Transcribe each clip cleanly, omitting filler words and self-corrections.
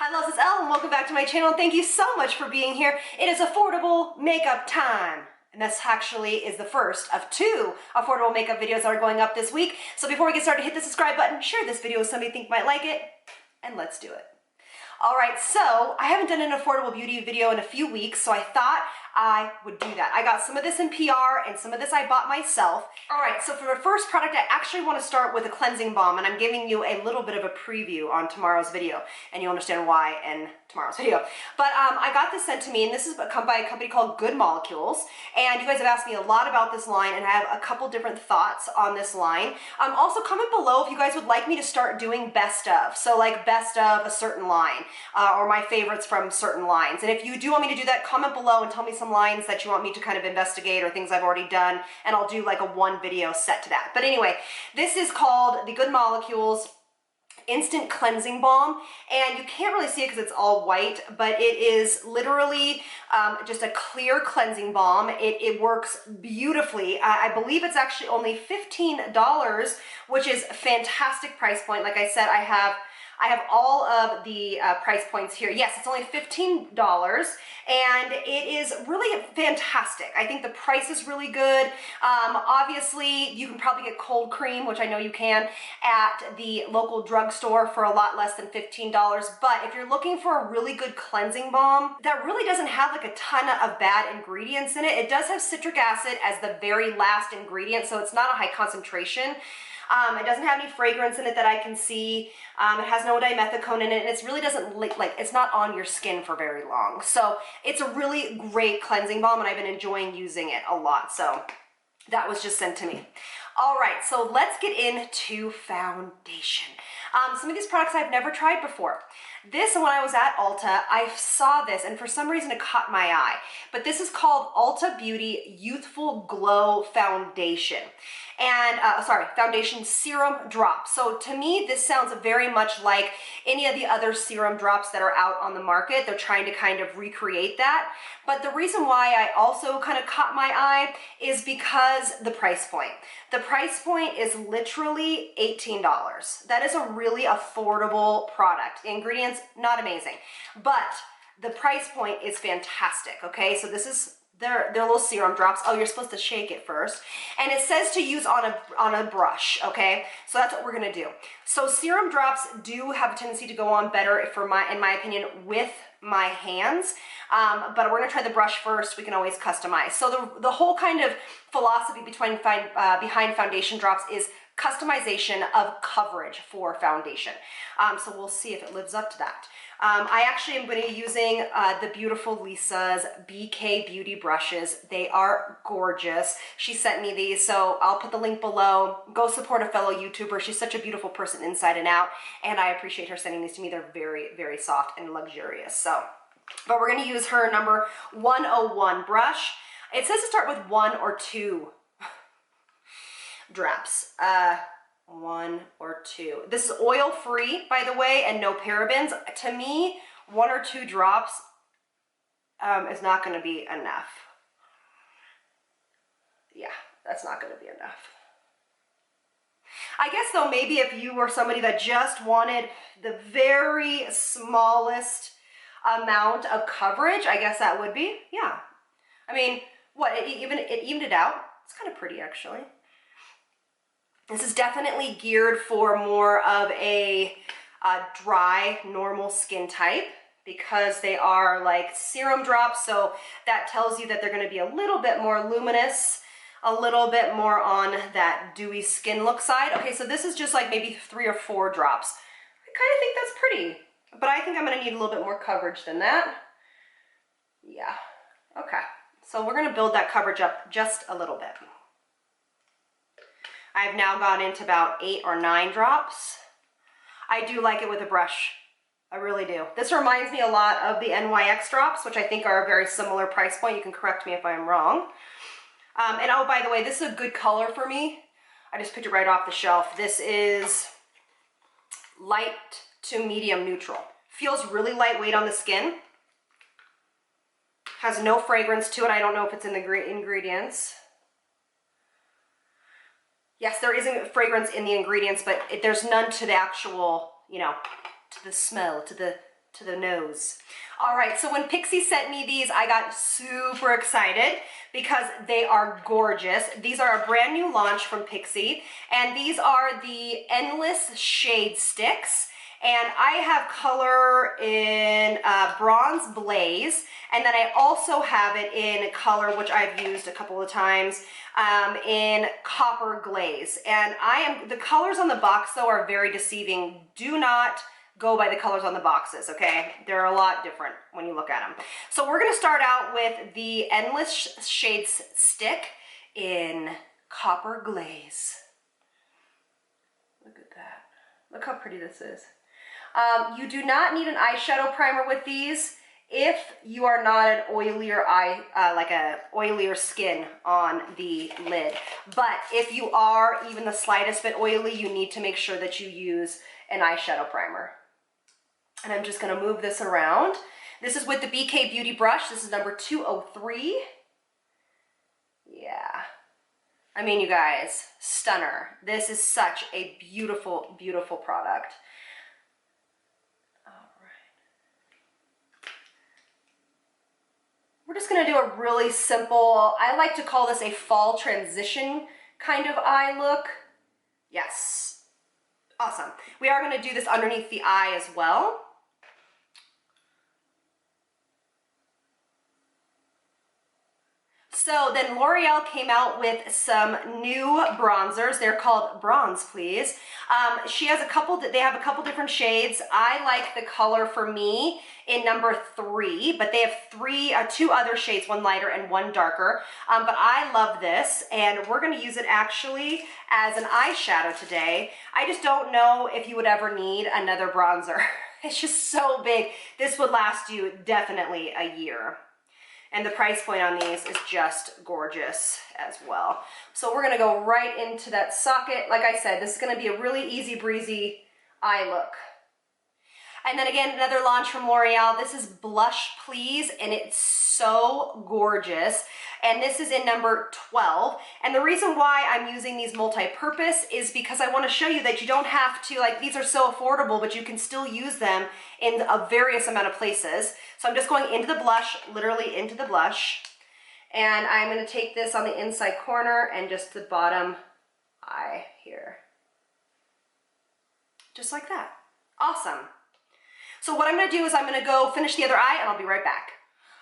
Hi loves, it's Elle and welcome back to my channel. Thank you so much for being here. It is affordable makeup time. And this actually is the first of 2 affordable makeup videos that are going up this week. So before we get started, hit the subscribe button, share this video with somebody you think might like it, and let's do it. All right, so I haven't done an affordable beauty video in a few weeks, so I thought I would do that. I got some of this in PR and some of this I bought myself. All right, so for the first product, I actually want to start with a cleansing balm, and I'm giving you a little bit of a preview on tomorrow's video, and you'll understand why in tomorrow's video. But I got this sent to me, and this is come by a company called Good Molecules, and you guys have asked me a lot about this line, and I have a couple different thoughts on this line. Also comment below if you guys would like me to start doing best of, so like best of a certain line, or my favorites from certain lines. And if you do want me to do that, comment below and tell me some lines that you want me to kind of investigate or things I've already done, and I'll do like a one video set to that. But anyway, this is called the Good Molecules Instant Cleansing Balm, and you can't really see it because it's all white, but it is literally just a clear cleansing balm. It works beautifully. I believe it's actually only $15, which is a fantastic price point. Like I said, I have all of the price points here. Yes, it's only $15, and it is really fantastic. I think the price is really good. Obviously, you can probably get cold cream, which I know you can, at the local drugstore for a lot less than $15. But if you're looking for a really good cleansing balm that really doesn't have like a ton of bad ingredients in it, it does have citric acid as the very last ingredient, so it's not a high concentration. It doesn't have any fragrance in it that I can see. It has no dimethicone in it, and it really doesn't like it's not on your skin for very long. So it's a really great cleansing balm, and I've been enjoying using it a lot. So that was just sent to me. All right, so let's get into foundation. Some of these products I've never tried before. This, when I was at Ulta, I saw this, and for some reason it caught my eye. But this is called Ulta Beauty Youthful Glow Foundation. And, foundation serum drops. So to me, this sounds very much like any of the other serum drops that are out on the market. They're trying to kind of recreate that. But the reason why I also kind of caught my eye is because the price point. The price point is literally $18. That is a really affordable product. The ingredients, not amazing, but the price point is fantastic, okay? So this is their little serum drops. Oh, you're supposed to shake it first. And it says to use on a brush, okay? So that's what we're gonna do. So serum drops do have a tendency to go on better, in my opinion, with my hands. But we're gonna try the brush first. We can always customize. So the whole kind of philosophy behind foundation drops is customization of coverage for foundation. So we'll see if it lives up to that. I actually am going to be using the beautiful Lisa's BK Beauty brushes. They are gorgeous. She sent me these, so I'll put the link below. Go support a fellow YouTuber. She's such a beautiful person inside and out, and I appreciate her sending these to me. They're very, very soft and luxurious. So, but we're going to use her number 101 brush. It says to start with 1 or 2 drops. 1 or 2. This is oil free, by the way, and no parabens. To me, 1 or 2 drops is not going to be enough. Yeah, that's not going to be enough. I guess though, maybe if you were somebody that just wanted the very smallest amount of coverage, I guess that would be, yeah. I mean, what, it evened it out. It's kind of pretty, actually. This is definitely geared for more of a dry, normal skin type because they are like serum drops, so that tells you that they're going to be a little bit more luminous, a little bit more on that dewy skin look side. Okay, so this is just like maybe 3 or 4 drops. I kind of think that's pretty, but I think I'm going to need a little bit more coverage than that. Yeah, okay. So we're going to build that coverage up just a little bit. I've now gone into about 8 or 9 drops. I do like it with a brush. I really do. This reminds me a lot of the NYX drops, which I think are a very similar price point. You can correct me if I'm wrong. And oh, by the way, this is a good color for me. I just picked it right off the shelf. This is light to medium neutral. Feels really lightweight on the skin. Has no fragrance to it. I don't know if it's in the ingredients. Yes, there isn't fragrance in the ingredients, but there's none to the actual, you know, to the smell, to the to the nose. All right, so when PIXI sent me these, I got super excited because they are gorgeous. These are a brand new launch from PIXI, and these are the Endless Shade Sticks. And I have color in Bronze Blaze, and then I also have it in color, which I've used a couple of times, in Copper Glaze. And the colors on the box though are very deceiving. Do not go by the colors on the boxes, okay? They're a lot different when you look at them. So we're gonna start out with the Endless Shades Stick in Copper Glaze. Look at that. Look how pretty this is. You do not need an eyeshadow primer with these if you are not an oilier like a oilier skin on the lid. But if you are even the slightest bit oily, you need to make sure that you use an eyeshadow primer. And I'm just gonna move this around. This is with the BK Beauty brush. This is number 203. Yeah. I mean, you guys, stunner. This is such a beautiful, beautiful product. We're just gonna do a really simple, I like to call this a fall transition kind of eye look. Yes, awesome. We are gonna do this underneath the eye as well. So then L'Oreal came out with some new bronzers. They're called Bronze Please. She has they have a couple different shades. I like the color for me in number 3, but they have two other shades, one lighter and one darker. But I love this, and we're gonna use it actually as an eyeshadow today. I just don't know if you would ever need another bronzer. It's just so big. This would last you definitely a year. And the price point on these is just gorgeous as well. So we're gonna go right into that socket. Like I said, this is gonna be a really easy breezy eye look. And then again, another launch from L'Oreal. This is Blush Please, and it's so gorgeous. And this is in number 12. And the reason why I'm using these multi-purpose is because I want to show you that you don't have to, like, these are so affordable, but you can still use them in a various amount of places. So I'm just going into the blush, literally into the blush. And I'm going to take this on the inside corner and just the bottom eye here. Just like that. Awesome. So what I'm gonna do is I'm gonna go finish the other eye and I'll be right back.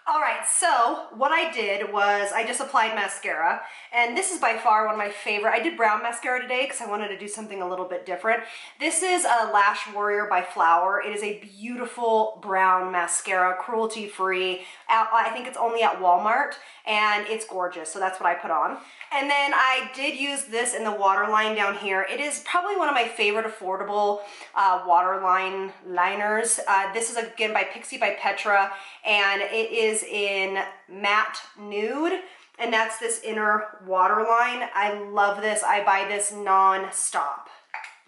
All right, so what I did was I just applied mascara, and this is by far one of my favorite. I did brown mascara today because I wanted to do something a little bit different. This is a Lash Warrior by Flower. It is a beautiful brown mascara, cruelty-free. I think it's only at Walmart, and it's gorgeous, so that's what I put on. And then I did use this in the waterline down here. It is probably one of my favorite affordable waterline liners. This is again by PIXI by Petra, and it is in matte nude, and that's this inner waterline. I love this. I buy this non-stop.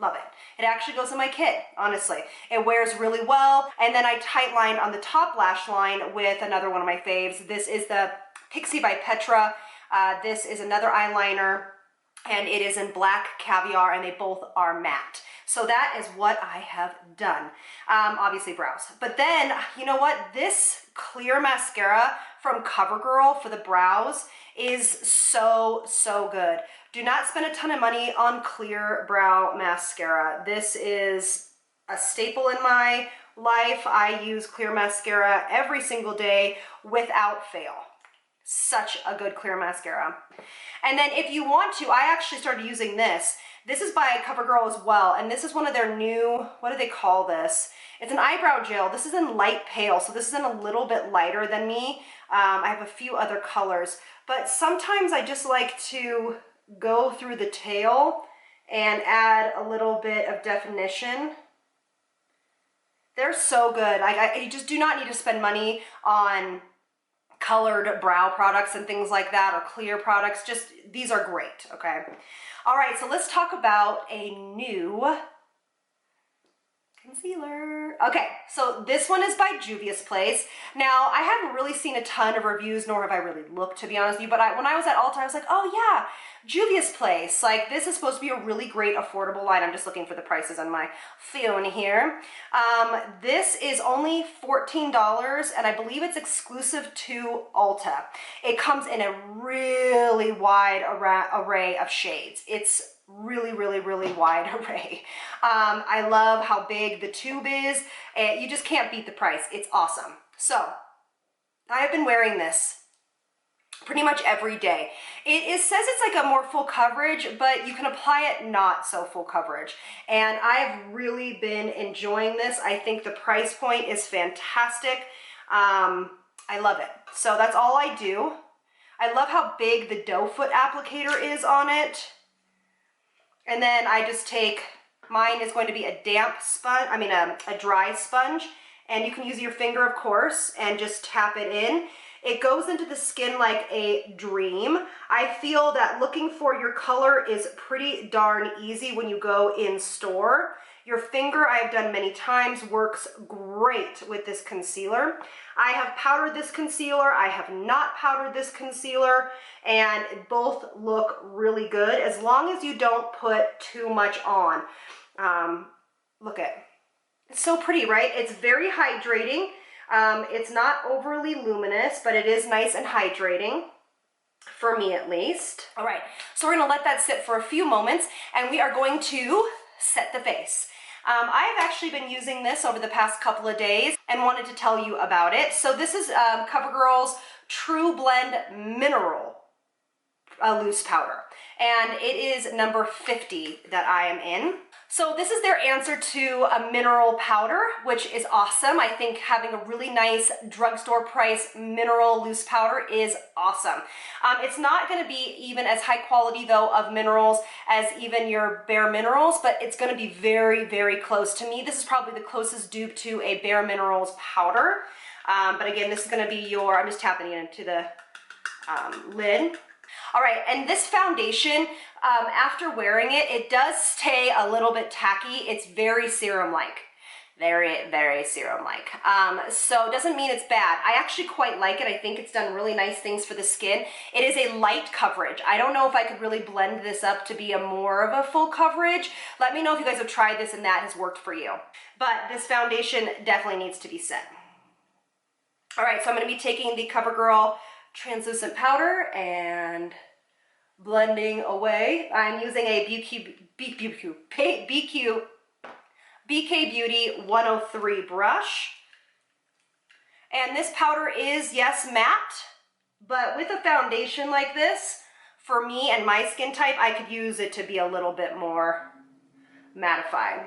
Love it. It actually goes in my kit, honestly. It wears really well. And then I tight lined on the top lash line with another one of my faves. This is the PIXI by Petra. This is another eyeliner, and it is in Black Caviar, and they both are matte. So that is what I have done. Obviously brows. But then, you know what? This clear mascara from CoverGirl for the brows is so, so good. Do not spend a ton of money on clear brow mascara. This is a staple in my life. I use clear mascara every single day without fail. Such a good clear mascara. And then if you want to, I actually started using this. This is by CoverGirl as well, and this is one of their new, what do they call this? It's an eyebrow gel. This is in light pale, so this is in a little bit lighter than me. I have a few other colors, but sometimes I just like to go through the tail and add a little bit of definition. They're so good. You just do not need to spend money on colored brow products and things like that, or clear products. Just, these are great, okay? All right, so let's talk about a new, concealer. Okay, so this one is by Juvia's Place. Now, I haven't really seen a ton of reviews, nor have I really looked, to be honest with you, but when I was at Ulta, I was like, oh yeah, Juvia's Place. Like, this is supposed to be a really great, affordable line. I'm just looking for the prices on my phone here. This is only $14, and I believe it's exclusive to Ulta. It comes in a really wide array of shades. It's really, really, really wide array. I love how big the tube is, and you just can't beat the price. It's awesome. So I have been wearing this pretty much every day. It says it's like a more full coverage, but you can apply it not so full coverage. And I have really been enjoying this. I think the price point is fantastic. I love it. So that's all I do. I love how big the doe foot applicator is on it. And then I just take, mine is going to be a damp sponge, a dry sponge, and you can use your finger, of course, and just tap it in. It goes into the skin like a dream. I feel that looking for your color is pretty darn easy when you go in store. Your finger, I have done many times, works great with this concealer. I have powdered this concealer, I have not powdered this concealer, and both look really good as long as you don't put too much on. Look at, it's so pretty, right? It's very hydrating. It's not overly luminous, but it is nice and hydrating, for me at least. All right, so we're gonna let that sit for a few moments, and we are going to set the face. I've actually been using this over the past couple of days and wanted to tell you about it. So this is CoverGirl's TRUBLEND Mineral Loose Powder, and it is number 50 that I am in. So this is their answer to a mineral powder, which is awesome. I think having a really nice drugstore price mineral loose powder is awesome. It's not going to be even as high quality though of minerals as even your Bare Minerals, but it's going to be very, very close. To me, this is probably the closest dupe to a Bare Minerals powder. But again, this is going to be your, I'm just tapping it into the lid. All right, and this foundation, after wearing it, it does stay a little bit tacky. It's very serum-like. Very, very serum-like. So it doesn't mean it's bad. I actually quite like it. I think it's done really nice things for the skin. It is a light coverage. I don't know if I could really blend this up to be a more of a full coverage. Let me know if you guys have tried this and that has worked for you. But this foundation definitely needs to be set. All right, so I'm going to be taking the CoverGirl translucent powder and blending away. I'm using a BK Beauty 103 brush. And this powder is, yes, matte, but with a foundation like this, for me and my skin type, I could use it to be a little bit more mattified.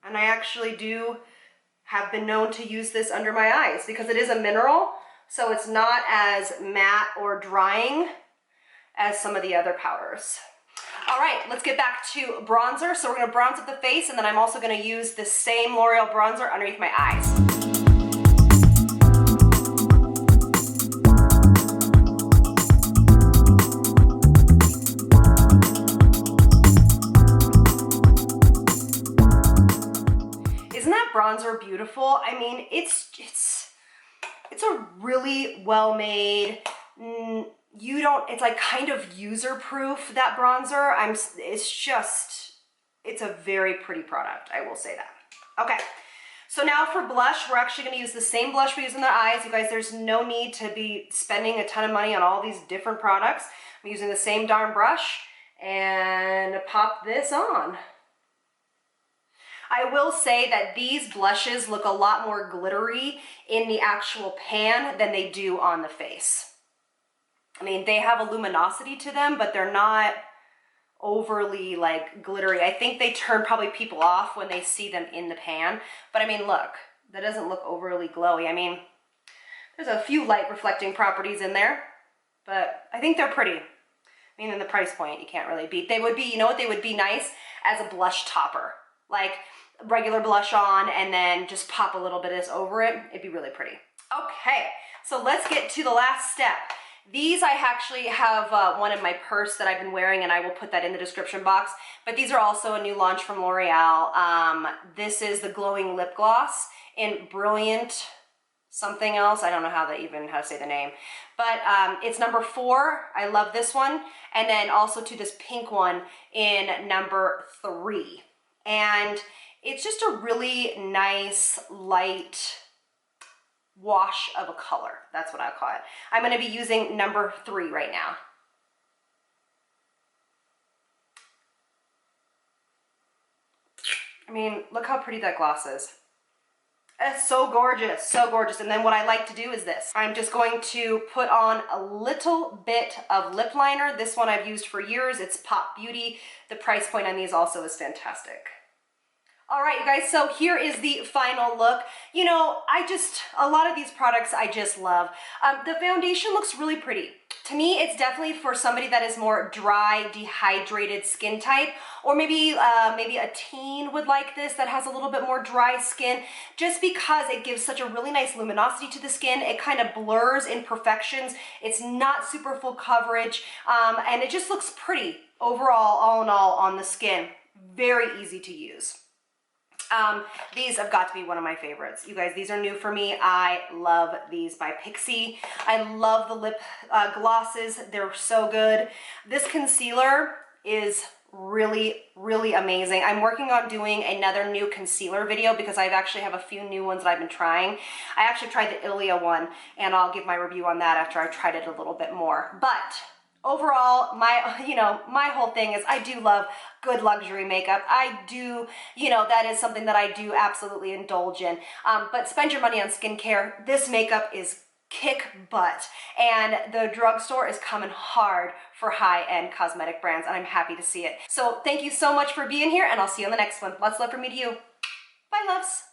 And I actually have been known to use this under my eyes because it is a mineral, so it's not as matte or drying as some of the other powders. All right, let's get back to bronzer. So we're gonna bronze up the face, and then I'm also gonna use the same L'Oreal bronzer underneath my eyes. Isn't that bronzer beautiful? I mean, it's a really well-made, it's like kind of user-proof, that bronzer. It's a very pretty product, I will say that. Okay, so now for blush, we're actually gonna use the same blush we use in the eyes. You guys, there's no need to be spending a ton of money on all these different products. I'm using the same darn brush and pop this on. I will say that these blushes look a lot more glittery in the actual pan than they do on the face. I mean, they have a luminosity to them, but they're not overly like glittery. I think they turn probably people off when they see them in the pan. But I mean, look, that doesn't look overly glowy. I mean, there's a few light reflecting properties in there, but I think they're pretty. I mean, in the price point, you can't really beat. They would be, you know what, they would be nice as a blush topper. Like regular blush on and then just pop a little bit of this over it. It'd be really pretty. Okay, so let's get to the last step. These I actually have one in my purse that I've been wearing, and I will put that in the description box. But these are also a new launch from L'Oreal. This is the glowing lip gloss in Brilliant something else. I don't know how to say the name. But it's number 4. I love this one. And then also to this pink one in number 3. And it's just a really nice, light wash of a color. That's what I call it. I'm going to be using number 3 right now. I mean, look how pretty that gloss is. It's so gorgeous, so gorgeous. And then what I like to do is this. I'm just going to put on a little bit of lip liner. This one I've used for years. It's Pop Beauty. The price point on these also is fantastic. All right, you guys, so here is the final look. You know, a lot of these products I just love. The foundation looks really pretty. To me, it's definitely for somebody that is more dry, dehydrated skin type, or maybe a teen would like this that has a little bit more dry skin, just because it gives such a really nice luminosity to the skin. It kind of blurs imperfections. It's not super full coverage, and it just looks pretty overall, all in all, on the skin. Very easy to use. These have got to be one of my favorites. You guys, these are new for me. I love these by PIXI. I love the lip glosses. They're so good. This concealer is really, really amazing. I'm working on doing another new concealer video because I actually have a few new ones that I've been trying. I actually tried the ILTA one, and I'll give my review on that after I've tried it a little bit more. But overall, my whole thing is I do love good luxury makeup. I do, that is something that I do absolutely indulge in. But spend your money on skincare. This makeup is kick butt. And the drugstore is coming hard for high-end cosmetic brands, and I'm happy to see it. So thank you so much for being here, and I'll see you on the next one. Lots of love from me to you. Bye, loves.